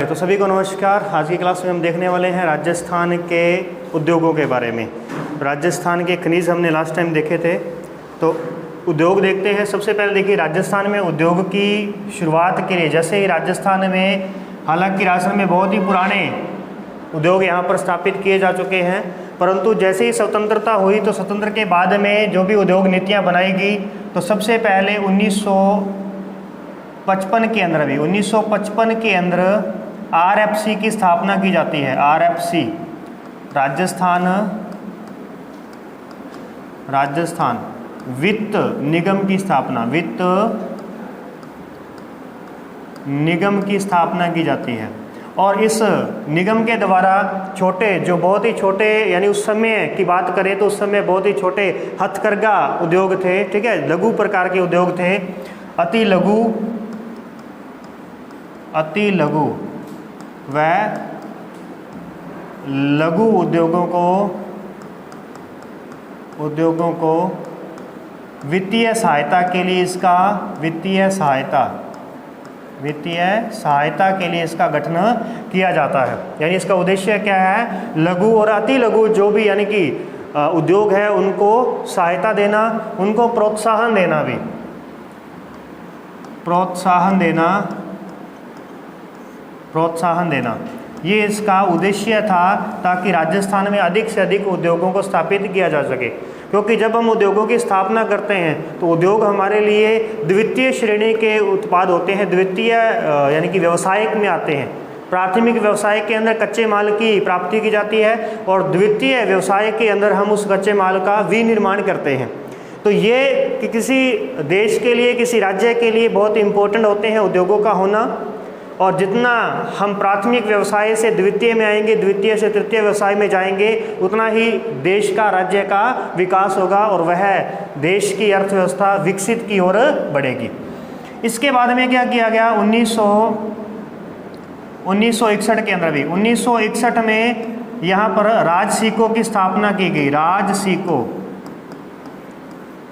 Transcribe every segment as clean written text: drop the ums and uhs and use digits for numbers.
तो सभी को नमस्कार। आज की क्लास में हम देखने वाले हैं राजस्थान के उद्योगों के बारे में। राजस्थान के खनिज हमने लास्ट टाइम देखे थे, तो उद्योग देखते हैं। सबसे पहले देखिए, राजस्थान में उद्योग की शुरुआत के लिए जैसे ही राजस्थान में, हालांकि राजस्थान में बहुत ही पुराने उद्योग यहाँ पर स्थापित किए जा चुके हैं, परंतु जैसे ही स्वतंत्रता हुई तो स्वतंत्र के बाद में जो भी उद्योग नीतियाँ बनाई गई, तो सबसे पहले 1955 के अंदर भी 1955 के अंदर RFC की स्थापना की जाती है। RFC राजस्थान वित्त निगम की स्थापना, वित्त निगम की स्थापना की जाती है। और इस निगम के द्वारा छोटे, जो बहुत ही छोटे, यानी उस समय की बात करें तो उस समय बहुत ही छोटे हथकरघा उद्योग थे, ठीक है, लघु प्रकार के उद्योग थे। अति लघु व लघु उद्योगों को वित्तीय सहायता के लिए वित्तीय सहायता के लिए इसका गठन किया जाता है। यानी इसका उद्देश्य क्या है? लघु और अति लघु जो भी यानी कि उद्योग है उनको सहायता देना, उनको प्रोत्साहन देना, ये इसका उद्देश्य था, ताकि राजस्थान में अधिक से अधिक उद्योगों को स्थापित किया जा सके। क्योंकि जब हम उद्योगों की स्थापना करते हैं तो उद्योग हमारे लिए द्वितीय श्रेणी के उत्पाद होते हैं, द्वितीय यानी कि व्यवसायिक में आते हैं। प्राथमिक व्यवसाय के अंदर कच्चे माल की प्राप्ति की जाती है और द्वितीय व्यवसाय के अंदर हम उस कच्चे माल का विनिर्माण करते हैं। तो ये कि किसी देश के लिए, किसी राज्य के लिए बहुत इम्पोर्टेंट होते हैं उद्योगों का होना। और जितना हम प्राथमिक व्यवसाय से द्वितीय में आएंगे, द्वितीय से तृतीय व्यवसाय में जाएंगे, उतना ही देश का, राज्य का विकास होगा और वह देश की अर्थव्यवस्था विकसित की ओर बढ़ेगी। इसके बाद में क्या किया गया? 1961 के अंदर भी 1961 में यहाँ पर राजसिको की स्थापना की गई।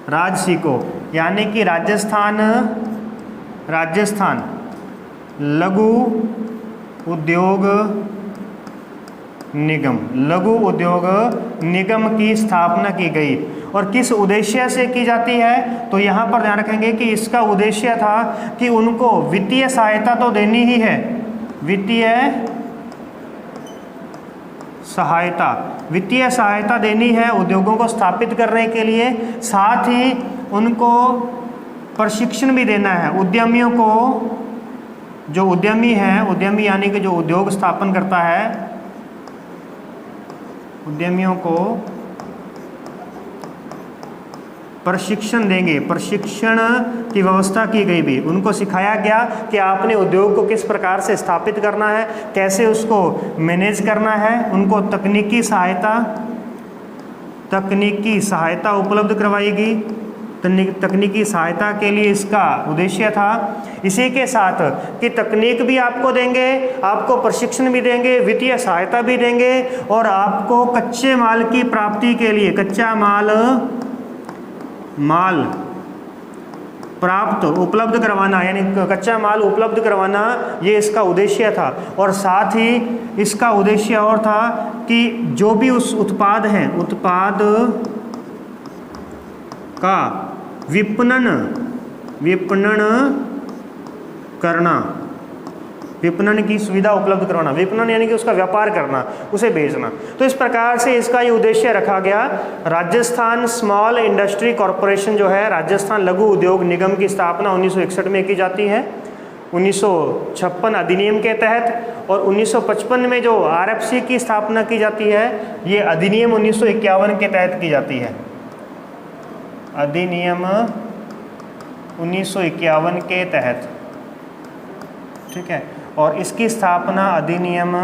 राजसिको यानी कि राजस्थान लघु उद्योग निगम की स्थापना की गई। और किस उद्देश्य से की जाती है? तो यहाँ पर ध्यान रखेंगे कि इसका उद्देश्य था कि उनको वित्तीय सहायता तो देनी ही है, वित्तीय सहायता देनी है उद्योगों को स्थापित करने के लिए, साथ ही उनको प्रशिक्षण भी देना है। उद्यमियों को, जो उद्यमी यानी कि जो उद्योग स्थापन करता है, उद्यमियों को प्रशिक्षण देंगे। प्रशिक्षण की व्यवस्था की गई भी, उनको सिखाया गया कि आपने उद्योग को किस प्रकार से स्थापित करना है, कैसे उसको मैनेज करना है। उनको तकनीकी सहायता उपलब्ध करवाएगी। तकनीकी सहायता के लिए इसका उद्देश्य था। इसी के साथ कि तकनीक भी आपको देंगे, आपको प्रशिक्षण भी देंगे, वित्तीय सहायता भी देंगे और आपको कच्चे माल की प्राप्ति के लिए कच्चा माल उपलब्ध करवाना, यानी कच्चा माल उपलब्ध करवाना, ये इसका उद्देश्य था। और साथ ही इसका उद्देश्य और था कि जो भी उस उत्पाद का विपणन करना, विपणन की सुविधा उपलब्ध करवाना। विपणन यानी कि उसका व्यापार करना, उसे बेचना। तो इस प्रकार से इसका ये उद्देश्य रखा गया। राजस्थान स्मॉल इंडस्ट्री कॉरपोरेशन जो है, राजस्थान लघु उद्योग निगम की स्थापना 1961 में की जाती है, 1956 अधिनियम के तहत। और 1955 में जो RFC की स्थापना की जाती है, ये अधिनियम 1951 के तहत की जाती है। अधिनियम 1951 के तहत, ठीक है। और इसकी स्थापना अधिनियम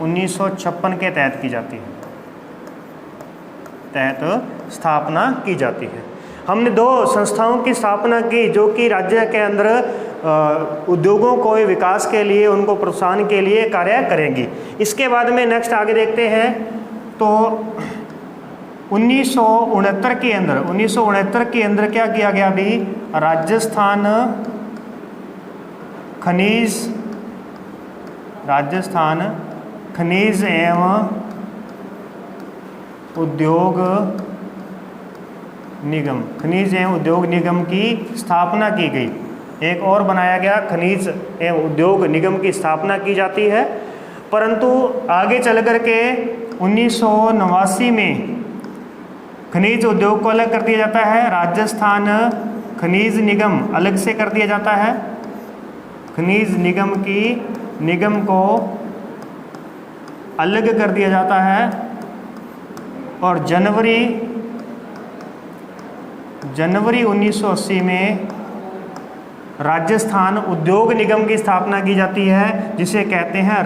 1956 के तहत की जाती है, स्थापना की जाती है। हमने दो संस्थाओं की स्थापना की जो कि राज्य के अंदर उद्योगों को विकास के लिए, उनको प्रोत्साहन के लिए कार्य करेंगी। इसके बाद में नेक्स्ट आगे देखते हैं। तो 1969 के अंदर क्या किया गया? अभी खनिज, राजस्थान खनिज एवं उद्योग निगम, खनिज एवं उद्योग निगम की स्थापना की गई। एक और बनाया गया, खनिज एवं उद्योग निगम की स्थापना की जाती है। परंतु आगे चल कर के 1989 में खनिज उद्योग को अलग कर दिया जाता है, राजस्थान खनिज निगम अलग से कर दिया जाता है। खनिज निगम को अलग कर दिया जाता है और जनवरी 1980 में राजस्थान उद्योग निगम की स्थापना की जाती है, जिसे कहते हैं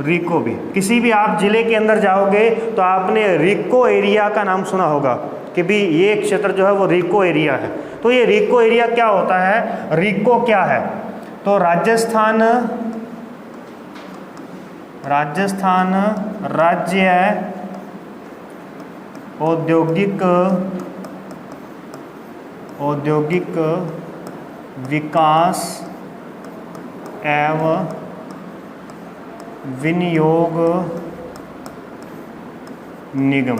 रीको भी। किसी भी आप जिले के अंदर जाओगे तो आपने रीको एरिया का नाम सुना होगा कि भी ये क्षेत्र जो है वो रीको एरिया है। तो ये रीको एरिया क्या होता है, रीको क्या है? तो राजस्थान राज्य औद्योगिक विकास एवं विनियोग निगम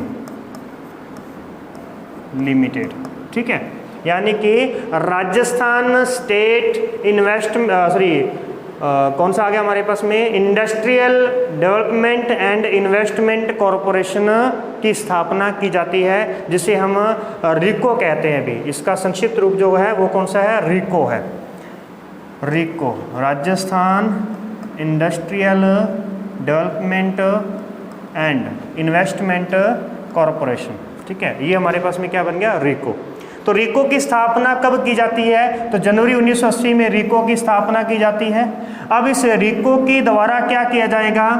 लिमिटेड, ठीक है। यानी कि राजस्थान स्टेट कौन सा आ गया हमारे पास में, industrial development and investment corporation की स्थापना की जाती है, जिसे हम रीको कहते हैं। भी इसका संक्षिप्त रूप जो है वो कौन सा है, रीको है। RIICO, Rajasthan industrial development and investment corporation, ठीक है। ये हमारे पास में क्या बन गया, रीको। तो रीको की स्थापना कब की जाती है, तो जनवरी 1980 में रीको की स्थापना की जाती है। अब इस रीको की द्वारा क्या किया जाएगा,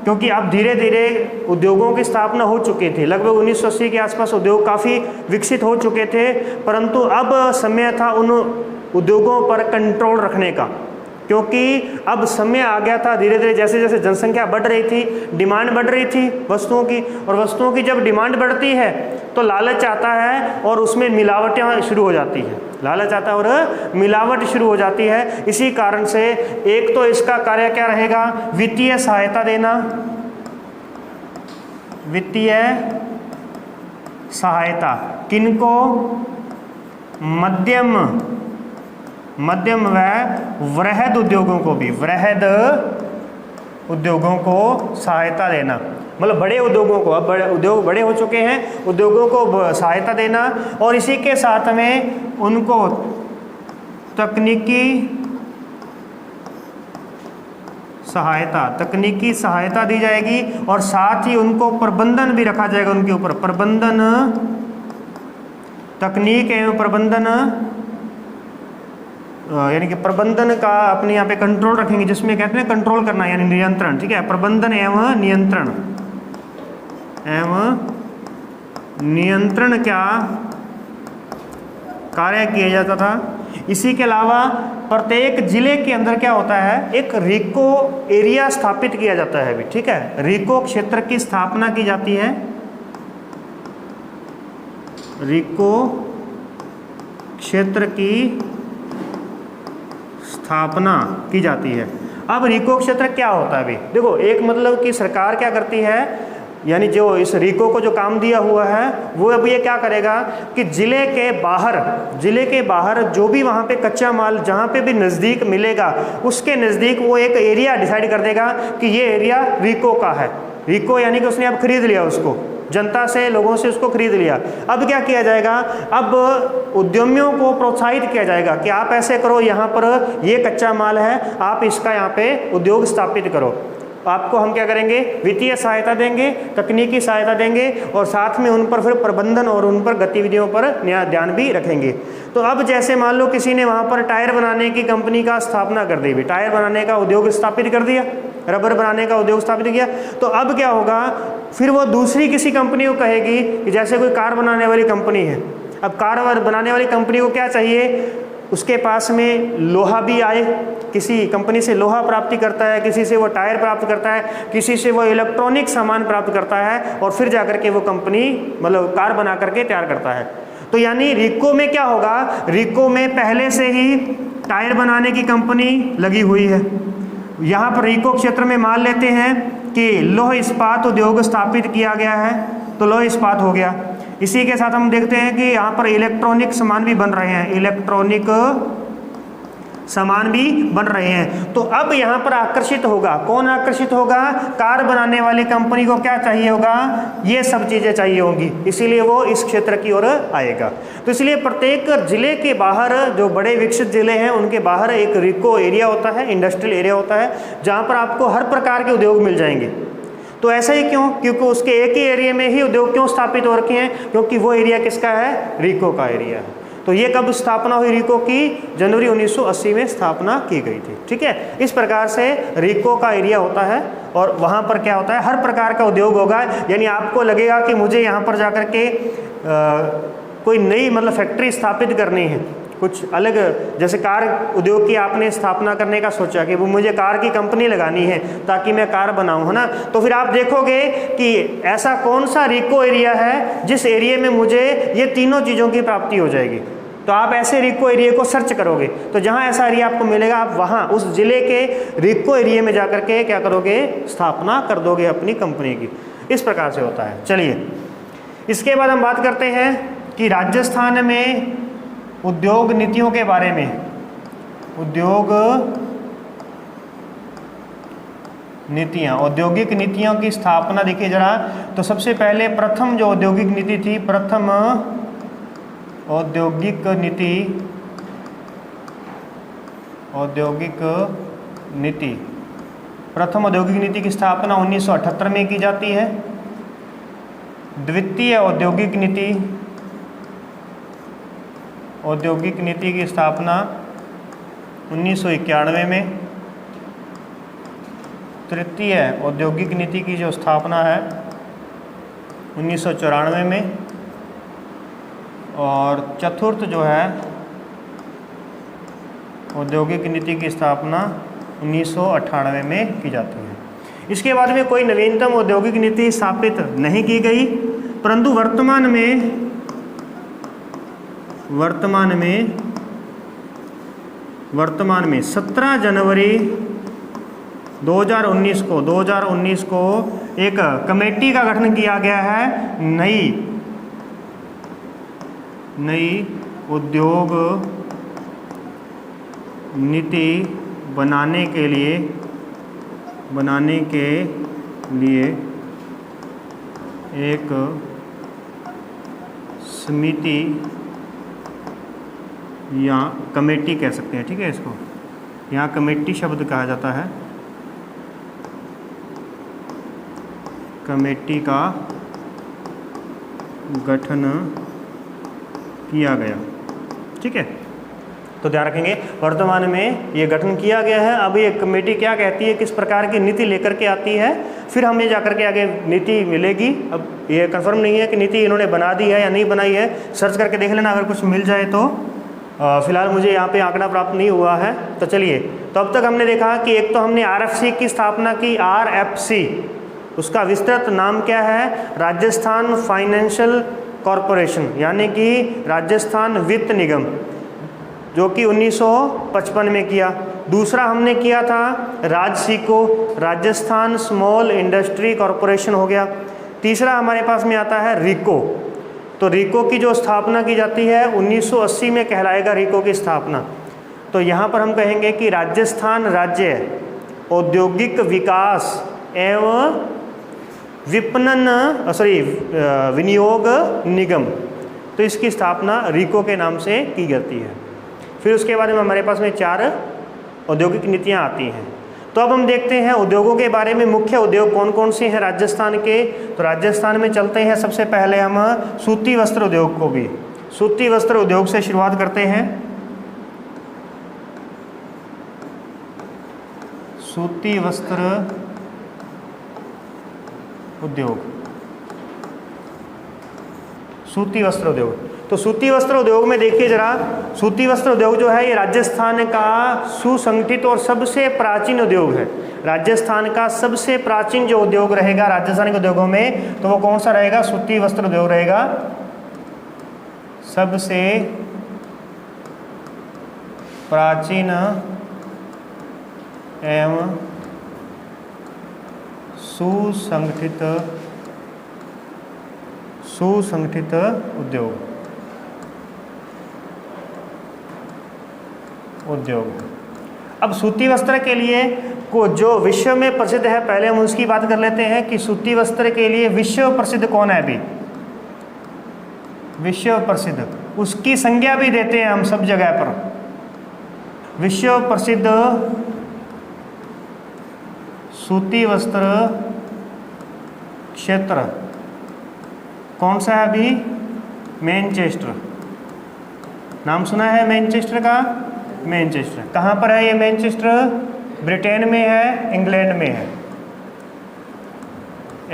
क्योंकि अब धीरे धीरे उद्योगों की स्थापना हो चुकी थी, लगभग 1980 के आसपास उद्योग काफ़ी विकसित हो चुके थे, परंतु अब समय था उन उद्योगों पर कंट्रोल रखने का, क्योंकि अब समय आ गया था। धीरे धीरे जैसे जैसे जनसंख्या बढ़ रही थी, डिमांड बढ़ रही थी वस्तुओं की, और वस्तुओं की जब डिमांड बढ़ती है तो लालच आता है और उसमें मिलावटें शुरू हो जाती है। लालच आता है और मिलावट शुरू हो जाती है। इसी कारण से एक तो इसका कार्य क्या रहेगा, वित्तीय सहायता देना, वित्तीय सहायता किनको, मध्यम व वृहद उद्योगों को भी, वृहद उद्योगों को सहायता देना, मतलब बड़े उद्योगों को, अब बड़े उद्योग बड़े हो चुके हैं, उद्योगों को सहायता देना, और इसी के साथ में उनको तकनीकी सहायता दी जाएगी, और साथ ही उनको प्रबंधन भी रखा जाएगा उनके ऊपर, प्रबंधन, तकनीक एवं प्रबंधन, यानी कि प्रबंधन का अपने यहाँ पे कंट्रोल रखेंगे, जिसमें कहते हैं कंट्रोल करना यानी नियंत्रण, ठीक है। प्रबंधन एवं नियंत्रण क्या कार्य किया जाता था। इसी के अलावा प्रत्येक जिले के अंदर क्या होता है, एक रीको एरिया स्थापित किया जाता है भी, ठीक है। रीको क्षेत्र की स्थापना की जाती है, रीको क्षेत्र की स्थापना की जाती है। अब रीको क्षेत्र क्या होता है भी, देखो एक मतलब कि सरकार क्या करती है, यानी जो इस रीको को जो काम दिया हुआ है वो अब ये क्या करेगा कि जिले के बाहर जो भी वहाँ पे कच्चा माल जहाँ पे भी नज़दीक मिलेगा उसके नज़दीक वो एक एरिया डिसाइड कर देगा कि ये एरिया रीको का है। रीको यानी कि उसने अब खरीद लिया, उसको जनता से, लोगों से उसको खरीद लिया। अब क्या किया जाएगा, अब उद्यमियों को प्रोत्साहित किया जाएगा कि आप ऐसे करो, यहाँ पर ये कच्चा माल है, आप इसका यहाँ पे उद्योग स्थापित करो। आपको हम क्या करेंगे, वित्तीय सहायता देंगे, तकनीकी सहायता देंगे, और साथ में उन पर फिर प्रबंधन और उन पर गतिविधियों पर ध्यान भी रखेंगे। तो अब जैसे मान लो किसी ने वहाँ पर टायर बनाने की कंपनी का स्थापना कर दी, टायर बनाने का उद्योग स्थापित कर दिया, रबर बनाने का उद्योग स्थापित किया, तो अब क्या होगा, फिर वो दूसरी किसी कंपनी को कहेगी कि जैसे कोई कार बनाने वाली कंपनी है, अब कार बनाने वाली कंपनी को क्या चाहिए, उसके पास में लोहा भी आए, किसी कंपनी से लोहा प्राप्ति करता है, किसी से वो टायर प्राप्त करता है, किसी से वो इलेक्ट्रॉनिक सामान प्राप्त करता है, और फिर जाकर के वो कंपनी मतलब कार बना करके तैयार करता है। तो यानी रीको में क्या होगा, रीको में पहले से ही टायर बनाने की कंपनी लगी हुई है। यहाँ पर रीको क्षेत्र में मान लेते हैं कि लौह इस्पात उद्योग स्थापित किया गया है, तो लौह इस्पात हो गया। इसी के साथ हम देखते हैं कि यहाँ पर इलेक्ट्रॉनिक सामान भी बन रहे हैं, इलेक्ट्रॉनिक सामान भी बन रहे हैं। तो अब यहाँ पर आकर्षित होगा, कौन आकर्षित होगा? कार बनाने वाली कंपनी को क्या चाहिए होगा? ये सब चीज़ें चाहिए होंगी, इसीलिए वो इस क्षेत्र की ओर आएगा। तो इसलिए प्रत्येक जिले के बाहर, जो बड़े विकसित जिले हैं उनके बाहर एक रिको एरिया होता है, इंडस्ट्रियल एरिया होता है, जहाँ पर आपको हर प्रकार के उद्योग मिल जाएंगे। तो ऐसा ही क्यों? क्योंकि उसके एक ही एरिया में ही उद्योग क्यों स्थापित हो रखे हैं? क्योंकि वो एरिया किसका है? रीको का एरिया है। तो ये कब स्थापना हुई रीको की? जनवरी 1980 में स्थापना की गई थी। ठीक है, इस प्रकार से रीको का एरिया होता है और वहाँ पर क्या होता है? हर प्रकार का उद्योग होगा। यानी आपको लगेगा कि मुझे यहाँ पर जाकर के कोई नई मतलब फैक्ट्री स्थापित करनी है, कुछ अलग, जैसे कार उद्योग की आपने स्थापना करने का सोचा कि वो मुझे कार की कंपनी लगानी है ताकि मैं कार बनाऊं, है ना। तो फिर आप देखोगे कि ऐसा कौन सा रीको एरिया है जिस एरिया में मुझे ये तीनों चीज़ों की प्राप्ति हो जाएगी। तो आप ऐसे रीको एरिया को सर्च करोगे तो जहाँ ऐसा एरिया आपको मिलेगा, आप वहाँ उस जिले के रीको एरिया में जाकर के क्या करोगे? स्थापना कर दोगे अपनी कंपनी की। इस प्रकार से होता है। चलिए, इसके बाद हम बात करते हैं कि राजस्थान में उद्योग नीतियों के बारे में। उद्योग नीतियाँ, औद्योगिक नीतियों की स्थापना देखिए जरा। तो सबसे पहले प्रथम जो औद्योगिक नीति थी, प्रथम औद्योगिक नीति, प्रथम औद्योगिक नीति की स्थापना 1978 में की जाती है। द्वितीय औद्योगिक नीति की स्थापना 1991 में। तृतीय औद्योगिक नीति की जो स्थापना है 1994 में। और चतुर्थ जो है औद्योगिक नीति की स्थापना 1998 में की जाती है। इसके बाद में कोई नवीनतम औद्योगिक नीति स्थापित नहीं की गई, परंतु वर्तमान में 17 जनवरी 2019 को एक कमेटी का गठन किया गया है नई उद्योग नीति बनाने के लिए एक समिति या कमेटी कह सकते हैं। ठीक है, इसको यहाँ कमेटी शब्द कहा जाता है। कमेटी का गठन किया गया। ठीक है, तो ध्यान रखेंगे वर्तमान में ये गठन किया गया है। अब ये कमेटी क्या कहती है, किस प्रकार की नीति लेकर के आती है, फिर हमें जाकर के आगे नीति मिलेगी। अब ये कंफर्म नहीं है कि नीति इन्होंने बना दी है या नहीं बनाई है, सर्च करके देख लेना, अगर कुछ मिल जाए तो। फिलहाल मुझे यहाँ पे आंकड़ा प्राप्त नहीं हुआ है। तो चलिए, तो अब तक हमने देखा कि एक तो हमने RFC की स्थापना की, RFC, उसका विस्तृत नाम क्या है? राजस्थान फाइनेंशियल कॉरपोरेशन, यानी कि राजस्थान वित्त निगम, जो कि 1955 में किया। दूसरा हमने किया था राजसीको, राजस्थान स्मॉल इंडस्ट्री कॉरपोरेशन हो गया। तीसरा हमारे पास में आता है रीको। तो रीको की जो स्थापना की जाती है 1980 में कहलाएगा रीको की स्थापना। तो यहाँ पर हम कहेंगे कि राजस्थान राज्य औद्योगिक विकास एवं विनियोग निगम, तो इसकी स्थापना रीको के नाम से की जाती है। फिर उसके बाद में हमारे पास में 4 औद्योगिक नीतियाँ आती हैं। तो अब हम देखते हैं उद्योगों के बारे में। मुख्य उद्योग कौन कौन से हैं राजस्थान के? तो राजस्थान में चलते हैं, सबसे पहले हम सूती वस्त्र उद्योग को भी, सूती वस्त्र उद्योग से शुरुआत करते हैं। सूती वस्त्र उद्योग, सूती वस्त्र उद्योग। तो सूती वस्त्र उद्योग में देखिए जरा, सूती वस्त्र उद्योग जो है ये राजस्थान का सुसंगठित और सबसे प्राचीन उद्योग है। राजस्थान का सबसे प्राचीन जो उद्योग रहेगा राजस्थान के उद्योगों में, तो वो कौन सा रहेगा? सूती वस्त्र उद्योग रहेगा। सबसे प्राचीन एवं सुसंगठित उद्योग। अब सूती वस्त्र के लिए को जो विश्व में प्रसिद्ध है, पहले हम उसकी बात कर लेते हैं कि सूती वस्त्र के लिए विश्व प्रसिद्ध कौन है। अभी विश्व प्रसिद्ध, उसकी संज्ञा भी देते हैं हम सब जगह पर। विश्व प्रसिद्ध सूती वस्त्र क्षेत्र कौन सा है अभी? मैनचेस्टर। नाम सुना है मैनचेस्टर का? मैनचेस्टर कहाँ पर है ये मैनचेस्टर? ब्रिटेन में है, इंग्लैंड में है।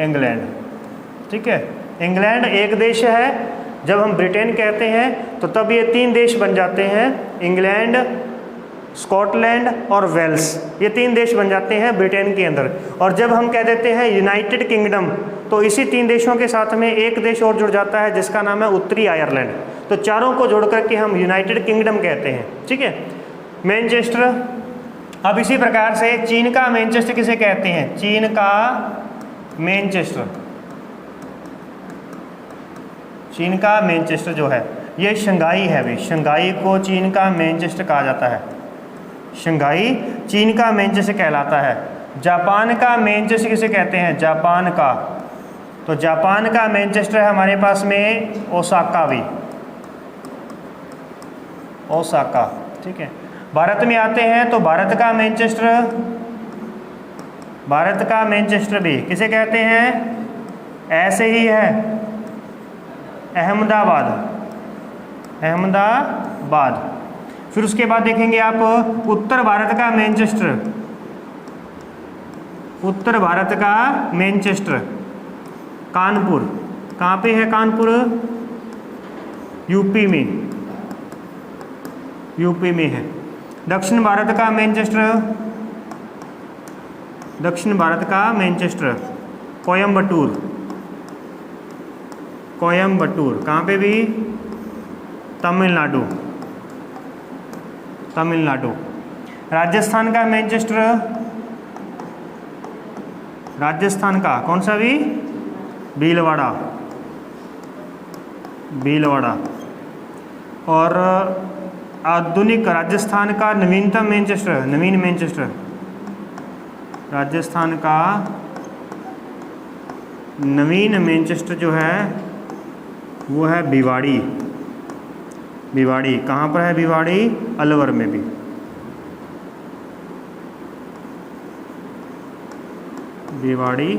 इंग्लैंड, ठीक है। इंग्लैंड एक देश है। जब हम ब्रिटेन कहते हैं तो तब ये 3 देश बन जाते हैं, इंग्लैंड, स्कॉटलैंड और वेल्स। ये 3 देश बन जाते हैं ब्रिटेन के अंदर। और जब हम कह देते हैं यूनाइटेड किंगडम, तो इसी 3 देशों के साथ में एक देश और जुड़ जाता है जिसका नाम है उत्तरी आयरलैंड। तो चारों को जोड़ करके हम यूनाइटेड किंगडम कहते हैं, ठीक है। मैनचेस्टर। अब इसी प्रकार से चीन का मैनचेस्टर किसे कहते हैं? चीन का मैनचेस्टर, चीन का मैनचेस्टर जो है ये शंघाई है भी। शंघाई को चीन का मैनचेस्टर कहा जाता है। शंघाई चीन का मैनचेस्टर कहलाता है। जापान का मैनचेस्टर किसे कहते हैं? जापान का, तो जापान का मैनचेस्टर है हमारे पास में ओसाका भी, ओसाका, ठीक है। भारत में आते हैं तो भारत का मैनचेस्टर, भारत का मैनचेस्टर भी किसे कहते हैं? ऐसे ही है, अहमदाबाद, अहमदाबाद। फिर उसके बाद देखेंगे आप उत्तर भारत का मैनचेस्टर, उत्तर भारत का मैनचेस्टर कानपुर। कहाँ पे है कानपुर? यूपी में, यूपी में है। दक्षिण भारत का मैनचेस्टर, दक्षिण भारत का मैनचेस्टर कोयम्बटूर, कोयम्बटूर। कहाँ पे भी? तमिलनाडु, तमिलनाडु। राजस्थान का मैनचेस्टर, राजस्थान का कौन सा भी? भीलवाड़ा, भीलवाड़ा। और आधुनिक राजस्थान का नवीनतम मैनचेस्टर, नवीन मैनचेस्टर, राजस्थान का नवीन मैनचेस्टर जो है वो है भिवाड़ी, भिवाड़ी। कहाँ पर है भिवाड़ी? अलवर में भी। भिवाड़ी,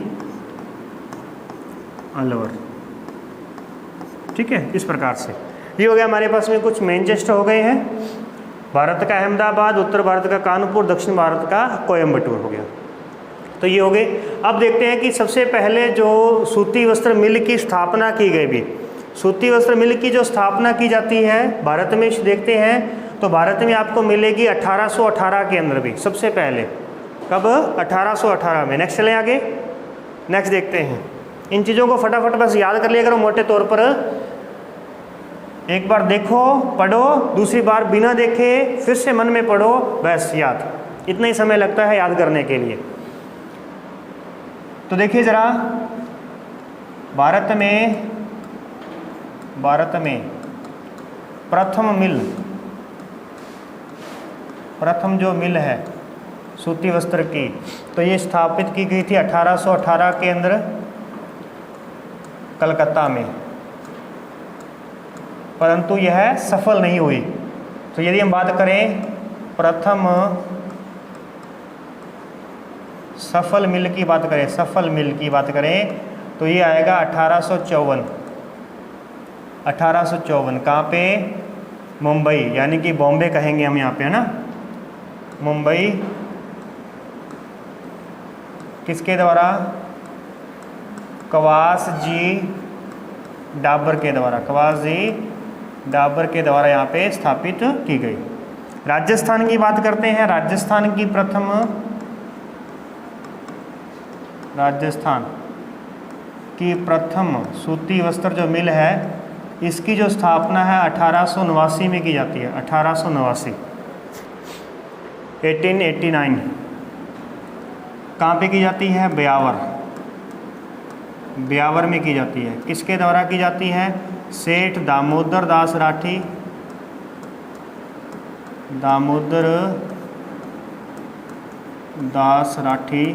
अलवर, ठीक है। इस प्रकार से ये हो गया हमारे पास में कुछ मैनचेस्टर हो गए हैं। भारत का अहमदाबाद, उत्तर भारत का कानपुर, दक्षिण भारत का कोयम्बटूर हो गया। तो ये हो गए। अब देखते हैं कि सबसे पहले जो सूती वस्त्र मिल की स्थापना की गई भी, सूती वस्त्र मिल की जो स्थापना की जाती है भारत में देखते हैं तो भारत में आपको मिलेगी 1818 के अंदर भी सबसे पहले। कब? 1818 में। नेक्स्ट चलें आगे, नेक्स्ट देखते हैं। इन चीज़ों को फटाफट बस याद कर लिया करो मोटे तौर पर। एक बार देखो, पढ़ो, दूसरी बार बिना देखे फिर से मन में पढ़ो, बस याद। इतना ही समय लगता है याद करने के लिए। तो देखिए ज़रा, भारत में प्रथम मिल, प्रथम जो मिल है सूती वस्त्र की, तो ये स्थापित की गई थी 1818 के अंदर कलकत्ता में, परंतु यह सफल नहीं हुई। तो यदि हम बात करें प्रथम सफल मिल की बात करें, सफल मिल की बात करें तो ये आएगा 1854। 1854 कहाँ पे? मुंबई, यानी कि बॉम्बे कहेंगे हम यहाँ पे, है ना। मुंबई किसके द्वारा? कवास जी डाबर के द्वारा, कवास जी डाबर के द्वारा यहाँ पे स्थापित की गई। राजस्थान की बात करते हैं। राजस्थान की प्रथम, राजस्थान की प्रथम सूती वस्त्र जो मिल है इसकी जो स्थापना है 1889 में की जाती है। 1889 1889। कहाँ पे की जाती है? ब्यावर। ब्यावर में की जाती है। किसके द्वारा की जाती है? सेठ दामोदर दास राठी, दामोदर दास राठी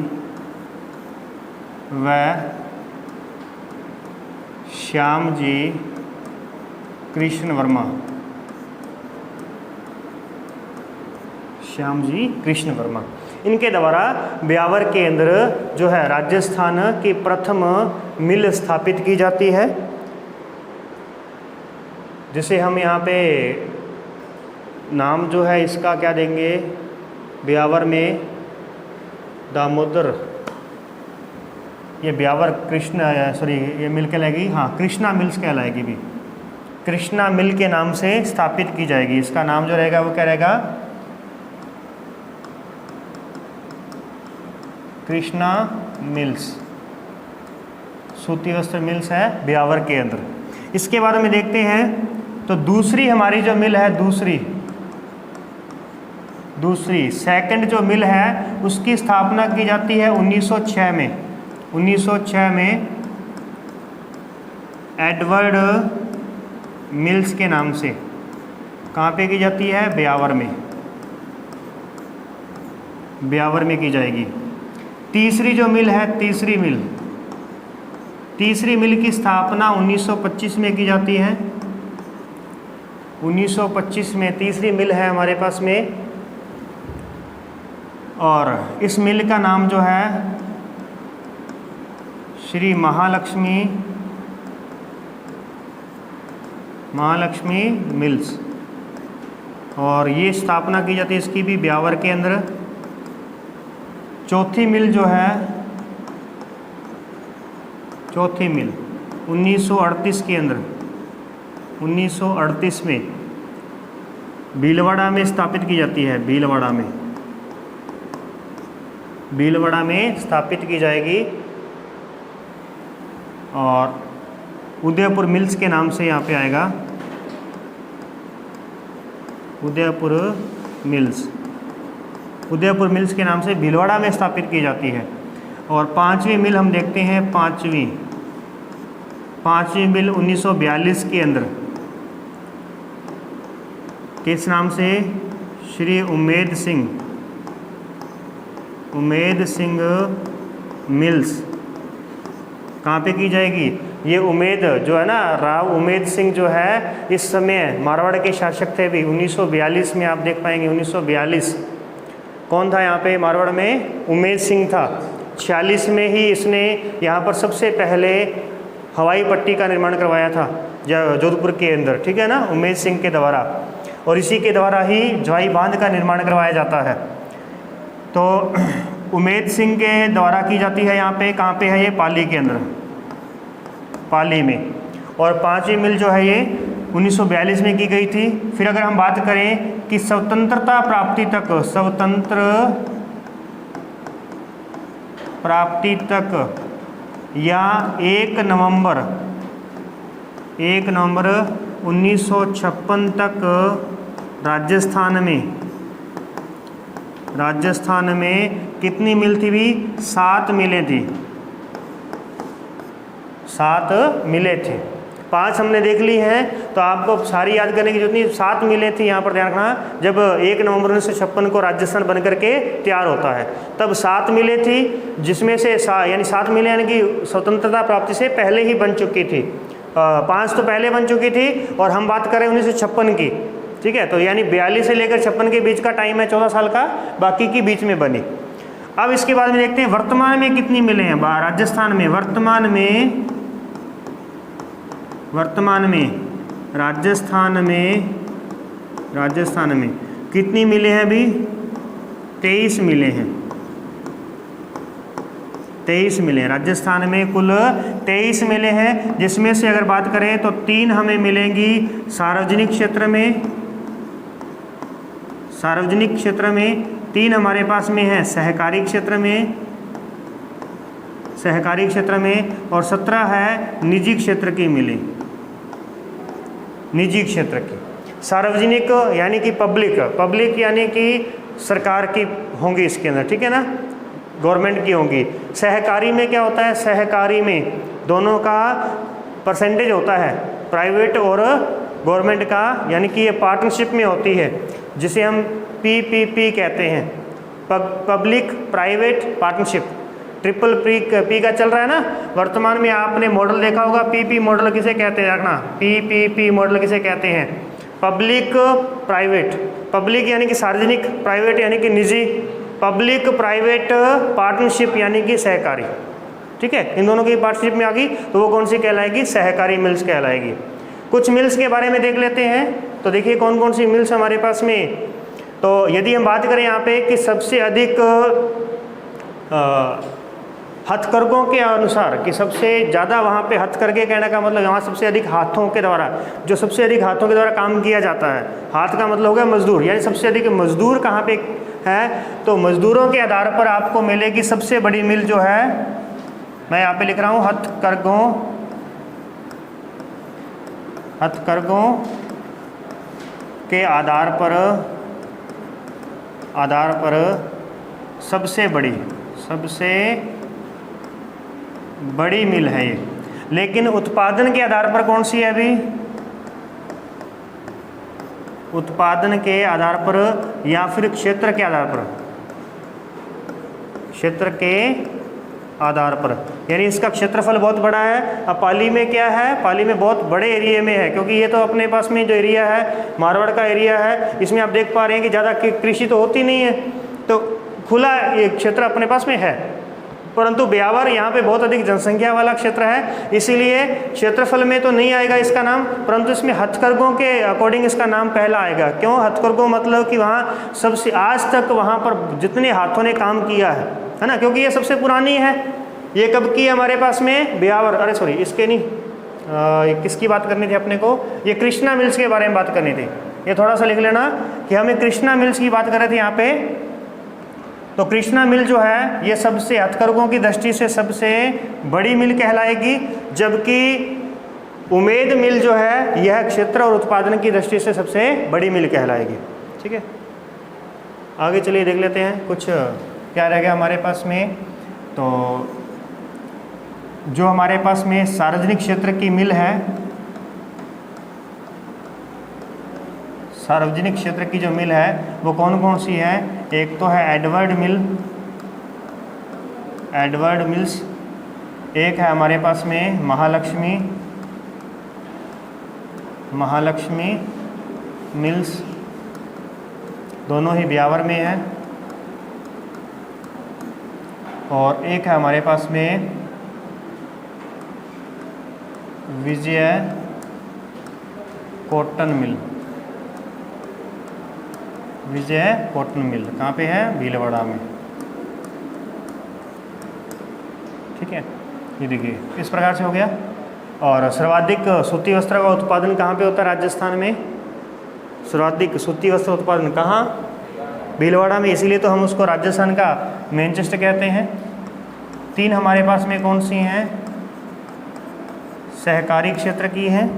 व श्याम जी कृष्ण वर्मा, श्याम जी कृष्ण वर्मा, इनके द्वारा ब्यावर के अंदर जो है राजस्थान की प्रथम मिल स्थापित की जाती है, जिसे हम यहाँ पे नाम जो है इसका क्या देंगे? ब्यावर में दामोदर, ये ब्यावर कृष्ण, सॉरी ये मिल कहलाएगी, हाँ कृष्णा मिल्स कहलाएगी भी, कृष्णा मिल के नाम से स्थापित की जाएगी। इसका नाम जो रहेगा वो क्या रहेगा? कृष्णा मिल्स, सूती वस्त्र मिल्स है ब्यावर के अंदर। इसके बारे में देखते हैं तो दूसरी हमारी जो मिल है, दूसरी सेकंड जो मिल है उसकी स्थापना की जाती है 1906 में। 1906 में एडवर्ड मिल्स के नाम से। कहाँ पे की जाती है? ब्यावर में, ब्यावर में की जाएगी। तीसरी जो मिल है, तीसरी मिल की स्थापना 1925 में की जाती है। 1925 में तीसरी मिल है हमारे पास में, और इस मिल का नाम जो है श्री महालक्ष्मी मिल्स, और ये स्थापना की जाती है इसकी भी ब्यावर के अंदर। चौथी मिल जो है, चौथी मिल 1938 के अंदर, 1938 में भीलवाड़ा में स्थापित की जाती है। भीलवाड़ा में स्थापित की जाएगी, और उदयपुर मिल्स के नाम से यहाँ पे आएगा, उदयपुर मिल्स के नाम से भीलवाड़ा में स्थापित की जाती है। और पांचवी मिल हम देखते हैं, पांचवी मिल 1942 के अंदर किस नाम से? श्री उमेद सिंह मिल्स। कहाँ पे की जाएगी? ये उमेद जो है ना, राव उमेद सिंह जो है इस समय मारवाड़ के शासक थे भी। 1942 में आप देख पाएंगे, 1942 कौन था यहाँ पे मारवाड़ में? उमेद सिंह था। 46 में ही इसने यहाँ पर सबसे पहले हवाई पट्टी का निर्माण करवाया था जोधपुर के अंदर, ठीक है ना, उमेद सिंह के द्वारा, और इसी के द्वारा ही जवाई बांध का निर्माण करवाया जाता है। तो उमेद सिंह के द्वारा की जाती है यहाँ पे। कहाँ पे है ये? पाली के अंदर, पाली में। और पांचवी मिल जो है ये 1942 में की गई थी। फिर अगर हम बात करें कि स्वतंत्रता प्राप्ति तक या 1 नवंबर 1956 तक राजस्थान में कितनी मिल थी भी? 7 मिलें थी, 7 मिलें थी। 5 हमने देख ली हैं, तो आपको सारी याद करने की जरूरत नहीं। 7 मिलें थी, यहाँ पर ध्यान रखना। जब 1 नवंबर 1956 को राजस्थान बन करके तैयार होता है, तब 7 मिलें थी, जिसमें से यानी 7 मिलें यानी कि स्वतंत्रता प्राप्ति से पहले ही बन चुकी थी। 5 तो पहले बन चुकी थी, और हम बात करें 1956 की, ठीक है। तो यानी 42 से लेकर 56 के बीच का टाइम है, 14 साल का, बाकी की बीच में बनी। अब इसके बाद में देखते हैं वर्तमान में कितनी मिलें हैं राजस्थान में। राजस्थान में कितनी मिलें हैं अभी? 23 मिलें हैं। 23 मिलें राजस्थान में, कुल 23 मिलें हैं, जिसमें से अगर बात करें तो 3 हमें मिलेंगी सार्वजनिक क्षेत्र में, 3 हमारे पास में है सहकारी क्षेत्र में, और 17 है निजी क्षेत्र की मिलें। निजी क्षेत्र की, सार्वजनिक यानी कि पब्लिक यानी कि सरकार की होंगी इसके अंदर, ठीक है ना, गवर्नमेंट की होंगी। सहकारी में क्या होता है, सहकारी में दोनों का परसेंटेज होता है, प्राइवेट और गवर्नमेंट का, यानी कि ये पार्टनरशिप में होती है, जिसे हम PPP कहते हैं, public private partnership. Triple P का चल रहा है ना वर्तमान में, आपने मॉडल देखा होगा, PP मॉडल किसे कहते हैं, रखना, PPP मॉडल किसे कहते हैं, पब्लिक प्राइवेट, पब्लिक यानी कि सार्वजनिक, प्राइवेट यानी कि निजी, पब्लिक प्राइवेट पार्टनरशिप यानी कि सहकारी, ठीक है। इन दोनों की पार्टनरशिप में आ गई तो वो कौन सी कहलाएगी, सहकारी मिल्स कहलाएगी। कुछ मिल्स के बारे में देख लेते हैं। तो देखिए कौन कौन सी मिल्स हमारे पास में। तो यदि हम बात करें यहाँ पे कि सबसे अधिक हथकरघों के अनुसार कि सबसे ज़्यादा वहाँ पे हथकरघे कहने का मतलब वहाँ सबसे अधिक हाथों के द्वारा, जो सबसे अधिक हाथों के द्वारा काम किया जाता है, हाथ का मतलब हो गया मजदूर, यानी सबसे अधिक मजदूर कहाँ पे है, तो मजदूरों के आधार पर आपको मिलेगी सबसे बड़ी मिल जो है, मैं यहाँ पे लिख रहा हूँ हथकरघों के आधार पर सबसे बड़ी मिल है ये। लेकिन उत्पादन के आधार पर कौन सी है अभी, उत्पादन के आधार पर या फिर क्षेत्र के आधार पर, क्षेत्र के आधार पर, यानी इसका क्षेत्रफल बहुत बड़ा है। अब पाली में क्या है, पाली में बहुत बड़े एरिया में है, क्योंकि ये तो अपने पास में जो एरिया है मारवाड़ का एरिया है, इसमें आप देख पा रहे हैं कि ज़्यादा कृषि तो होती नहीं है, तो खुला ये क्षेत्र अपने पास में है। परंतु ब्यावर यहाँ पे बहुत अधिक जनसंख्या वाला क्षेत्र है, इसीलिए क्षेत्रफल में तो नहीं आएगा इसका नाम, परंतु इसमें हथकरघों के अकॉर्डिंग इसका नाम पहला आएगा। क्यों हथकरघों, मतलब कि वहाँ सबसे आज तक वहाँ पर जितने हाथों ने काम किया है ना, क्योंकि ये सबसे पुरानी है। ये कब की है हमारे पास में, ब्यावर, अरे सॉरी इसके नहीं, किसकी बात करनी थी अपने को, ये कृष्णा मिल्स के बारे में बात करनी थी। ये थोड़ा सा लिख लेना कि हमें कृष्णा मिल्स की बात कर रहे थे यहाँ पे। तो कृष्णा मिल जो है ये सबसे हथकरघों की दृष्टि से सबसे बड़ी मिल कहलाएगी, जबकि उमेद मिल जो है यह क्षेत्र और उत्पादन की दृष्टि से सबसे बड़ी मिल कहलाएगी, ठीक है। आगे चलिए देख लेते हैं कुछ क्या रह गया हमारे पास में। तो जो हमारे पास में सार्वजनिक क्षेत्र की मिल है, सार्वजनिक क्षेत्र की जो मिल है वो कौन कौन सी है, एक तो है एडवर्ड मिल्स, एक है हमारे पास में महालक्ष्मी मिल्स, दोनों ही ब्यावर में है, और एक है हमारे पास में विजय कॉटन मिल, कहाँ पे है, भीलवाड़ा में, ठीक है। ये देखिए इस प्रकार से हो गया। और सर्वाधिक सूती वस्त्र का उत्पादन कहाँ पे होता है, राजस्थान में सर्वाधिक सूती वस्त्र उत्पादन कहाँ, भीलवाड़ा में, इसीलिए तो हम उसको राजस्थान का मैनचेस्टर कहते हैं। 3 हमारे पास में कौन सी हैं, सहकारी क्षेत्र की हैं।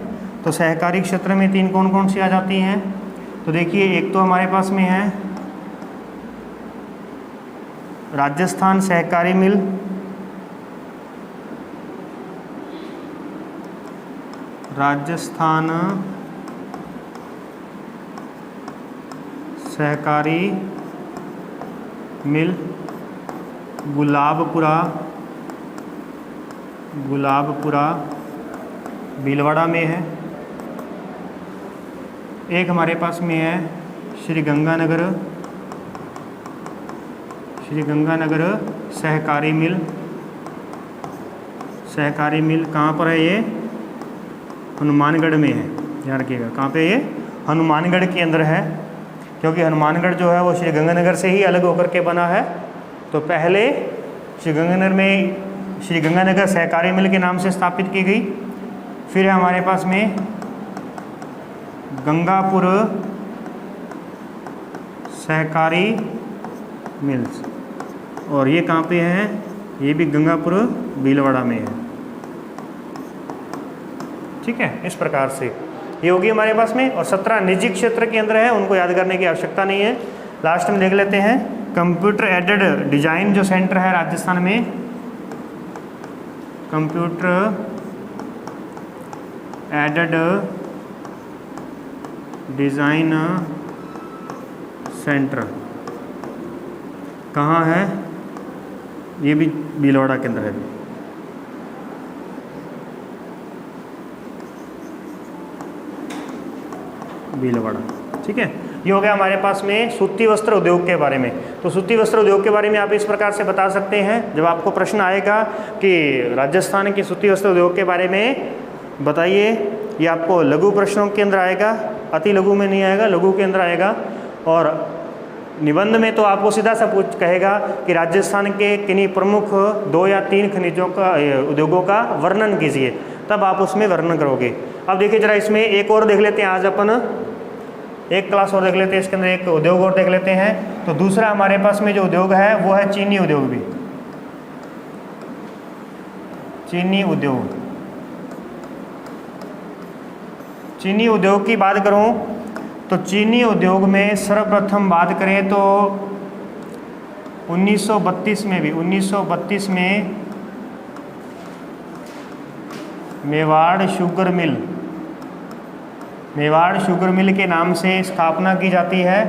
तो सहकारी क्षेत्र में 3 कौन कौन सी आ जाती हैं, तो देखिए एक तो हमारे पास में है राजस्थान सहकारी मिल, राजस्थान सहकारी मिल गुलाबपुरा भीलवाड़ा में है। एक हमारे पास में है श्री गंगानगर सहकारी मिल, कहाँ पर है ये, हनुमानगढ़ में है, ध्यान रखिएगा कहाँ पे, ये हनुमानगढ़ के अंदर है, क्योंकि हनुमानगढ़ जो है वो श्री गंगानगर से ही अलग होकर के बना है। तो पहले श्री गंगानगर सहकारी मिल के नाम से स्थापित की गई, फिर है हमारे पास में गंगापुर सहकारी मिल्स, और ये कहाँ पे है, ये भी गंगापुर भीलवाड़ा में है, ठीक है। इस प्रकार से ये होगी हमारे पास में। और 17 निजी क्षेत्र के अंदर है, उनको याद करने की आवश्यकता नहीं है। लास्ट में देख लेते हैं कंप्यूटर एडेड डिजाइन जो सेंटर है राजस्थान में, कंप्यूटर एडेड डिजाइन सेंटर कहाँ है? ये भी भीलवाड़ा के अंदर है। भीलवाड़ा, ठीक है। ये हो गया हमारे पास में सूती वस्त्र उद्योग के बारे में। तो सूती वस्त्र उद्योग के बारे में आप इस प्रकार से बता सकते हैं, जब आपको प्रश्न आएगा कि राजस्थान के सूती वस्त्र उद्योग के बारे में बताइए, ये आपको लघु प्रश्नों के अंदर आएगा, अति लघु में नहीं आएगा, लघु के अंदर आएगा। और निबंध में तो आपको सीधा सा पूछ कहेगा कि राजस्थान के किन्हीं प्रमुख 2 या 3 खनिजों का उद्योगों का वर्णन कीजिए, तब आप उसमें वर्णन करोगे। अब देखिए जरा इसमें एक और देख लेते हैं, आज अपन एक क्लास और देख लेते हैं, इसके अंदर एक उद्योग और देख लेते हैं। तो दूसरा हमारे पास में जो उद्योग है वो है चीनी उद्योग भी, चीनी उद्योग। चीनी उद्योग की बात करूं तो चीनी उद्योग में सर्वप्रथम बात करें तो 1932 में मेवाड़ शुगर मिल के नाम से स्थापना की जाती है।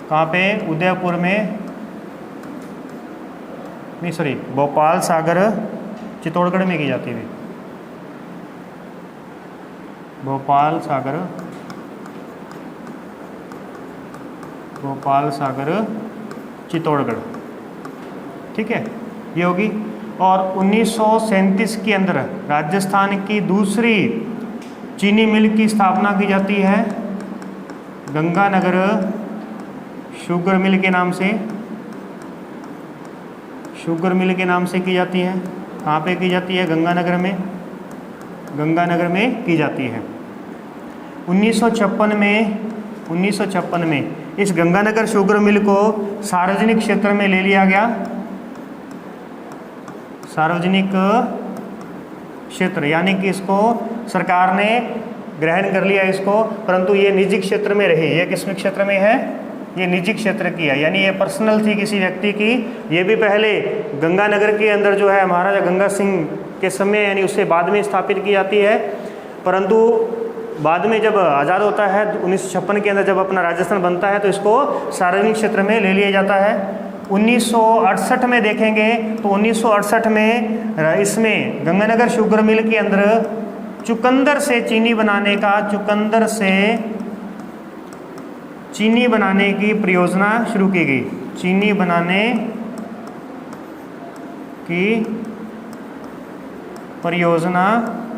कहाँ पे? उदयपुर में, नहीं सॉरी, भोपाल सागर चित्तौड़गढ़ में की जाती है। भोपाल सागर चित्तौड़गढ़, ठीक है, ये होगी। और 1937 के अंदर राजस्थान की दूसरी चीनी मिल की स्थापना की जाती है, गंगानगर शुगर मिल के नाम से, शुगर मिल के नाम से की जाती है। कहाँ पे की जाती है? गंगानगर में की जाती है। 1956 में इस गंगानगर शुगर मिल को सार्वजनिक क्षेत्र में ले लिया गया, सार्वजनिक क्षेत्र, यानी कि इसको सरकार ने ग्रहण कर लिया इसको, परंतु ये निजी क्षेत्र में रही। ये किस क्षेत्र में है? ये निजी क्षेत्र की है, यानी ये पर्सनल थी किसी व्यक्ति की। ये भी पहले गंगानगर के अंदर जो है महाराजा गंगा सिंह के समय, यानी उससे बाद में स्थापित की जाती है, परंतु बाद में जब आज़ाद होता है 1956 के अंदर, जब अपना राजस्थान बनता है, तो इसको सार्वजनिक क्षेत्र में ले लिया जाता है। 1968 में देखेंगे तो 1968 में इसमें गंगानगर शुगर मिल के अंदर चुकंदर से चीनी बनाने की परियोजना शुरू की गई। चीनी बनाने की परियोजना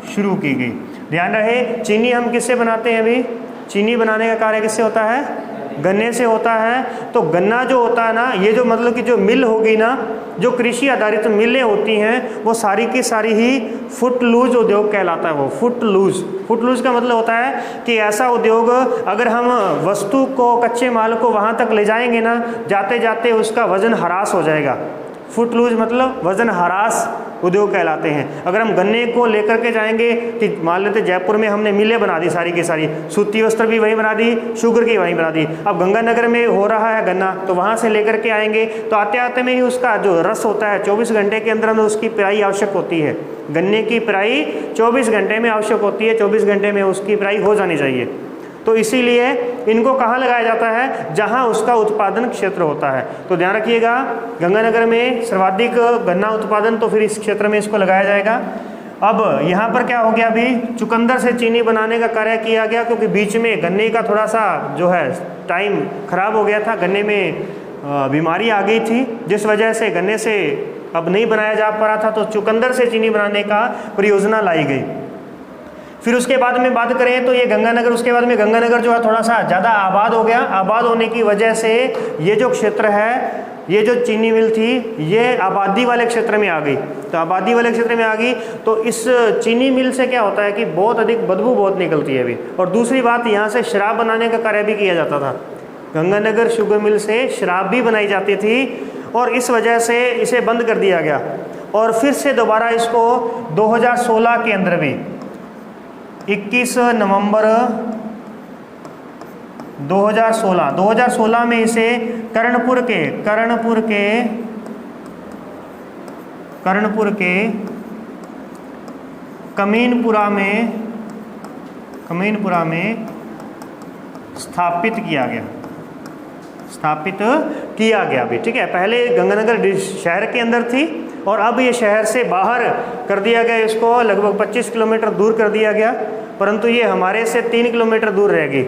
शुरू की गई। ध्यान रहे, चीनी हम किससे बनाते हैं? अभी चीनी बनाने का कार्य किससे होता है? गन्ने से होता है। तो गन्ना जो होता है ना, ये जो मतलब कि जो मिल होगी ना, जो कृषि आधारित मिलें होती हैं, वो सारी की सारी ही फुट लूज उद्योग कहलाता है। वो फुट लूज का मतलब होता है कि ऐसा उद्योग, अगर हम वस्तु को, कच्चे माल को वहाँ तक ले जाएंगे ना, जाते जाते उसका वजन ह्रास हो जाएगा। फुट लूज मतलब वजन ह्रास उद्योग कहलाते हैं। अगर हम गन्ने को लेकर के जाएंगे कि मान लेते जयपुर में हमने मिलें बना दी सारी की सारी, सूती वस्त्र भी वहीं बना दी, शुगर की वहीं बना दी। अब गंगानगर में हो रहा है गन्ना, तो वहाँ से लेकर के आएंगे, तो आते आते में ही उसका जो रस होता है 24 घंटे के अंदर में उसकी पेराई आवश्यक होती है। गन्ने की पेराई 24 घंटे में आवश्यक होती है, 24 घंटे में उसकी पेराई हो जानी चाहिए। तो इसीलिए इनको कहाँ लगाया जाता है? जहाँ उसका उत्पादन क्षेत्र होता है। तो ध्यान रखिएगा, गंगानगर में सर्वाधिक गन्ना उत्पादन, तो फिर इस क्षेत्र में इसको लगाया जाएगा। अब यहाँ पर क्या हो गया? अभी चुकंदर से चीनी बनाने का कार्य किया गया, क्योंकि बीच में गन्ने का थोड़ा सा जो है टाइम खराब हो गया था, गन्ने में बीमारी आ गई थी, जिस वजह से गन्ने से अब नहीं बनाया जा पा रहा था। तो चुकंदर से चीनी बनाने का परियोजना लाई गई। फिर उसके बाद में बात करें तो ये गंगानगर, उसके बाद में गंगानगर जो है थोड़ा सा ज़्यादा आबाद हो गया। आबाद होने की वजह से ये जो क्षेत्र है, ये जो चीनी मिल थी, ये आबादी वाले क्षेत्र में आ गई। तो आबादी वाले क्षेत्र में आ गई तो इस चीनी मिल से क्या होता है कि बहुत अधिक बदबू बहुत निकलती है अभी। और दूसरी बात, यहाँ से शराब बनाने का कार्य भी किया जाता था। गंगानगर शुगर मिल से शराब भी बनाई जाती थी, और इस वजह से इसे बंद कर दिया गया। और फिर से दोबारा इसको 2016 के अंदर भी 21 नवंबर 2016 में इसे कर्णपुर के कमीनपुरा में स्थापित किया गया भी, ठीक है। पहले गंगानगर शहर के अंदर थी और अब ये शहर से बाहर कर दिया गया, इसको लगभग 25 किलोमीटर दूर कर दिया गया, परंतु ये हमारे से 3 किलोमीटर दूर रहेगी,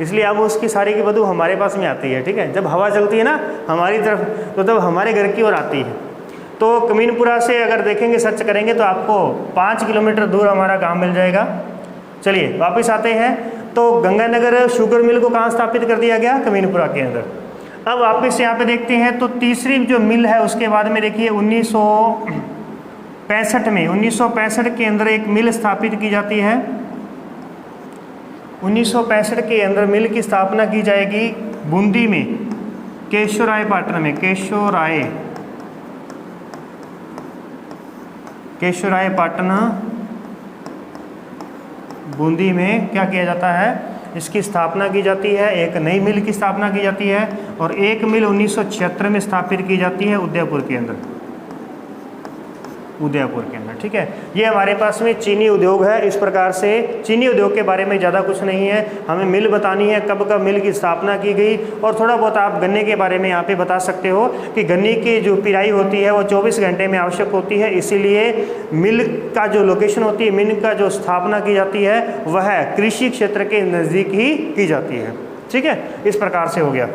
इसलिए अब उसकी सारी की बदबू हमारे पास में आती है, ठीक है। जब हवा चलती है ना हमारी तरफ तो तब हमारे घर की ओर आती है। तो कमीनपुरा से अगर देखेंगे, सर्च करेंगे तो आपको 5 किलोमीटर दूर हमारा गांव मिल जाएगा। चलिए वापस आते हैं। तो गंगानगर शुगर मिल को कहाँ स्थापित कर दिया गया? कमीनपुरा के अंदर। अब वापस यहाँ पे देखते हैं तो तीसरी जो मिल है उसके बाद में देखिए 1965 के अंदर एक मिल स्थापित की जाती है। 1965 के अंदर मिल की स्थापना की जाएगी बूंदी में, केशवरायपाटन बूंदी में क्या किया जाता है? इसकी स्थापना की जाती है, एक नई मिल की स्थापना की जाती है और एक मिल 1976 में स्थापित की जाती है उदयपुर के अंदर, ठीक है। ये हमारे पास में चीनी उद्योग है। इस प्रकार से चीनी उद्योग के बारे में ज़्यादा कुछ नहीं है, हमें मिल बतानी है, कब कब मिल की स्थापना की गई, और थोड़ा बहुत आप गन्ने के बारे में यहाँ पे बता सकते हो कि गन्ने की जो पिराई होती है वो 24 घंटे में आवश्यक होती है, इसीलिए मिल का जो लोकेशन होती है, मिल का जो स्थापना की जाती है वह कृषि क्षेत्र के नज़दीक ही की जाती है, ठीक है। इस प्रकार से हो गया।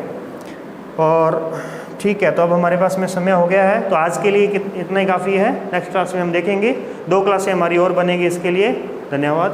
और ठीक है, तो अब हमारे पास में समय हो गया है, तो आज के लिए इतना ही काफ़ी है। नेक्स्ट क्लास में हम देखेंगे, 2 क्लासें हमारी और बनेगी इसके लिए। धन्यवाद।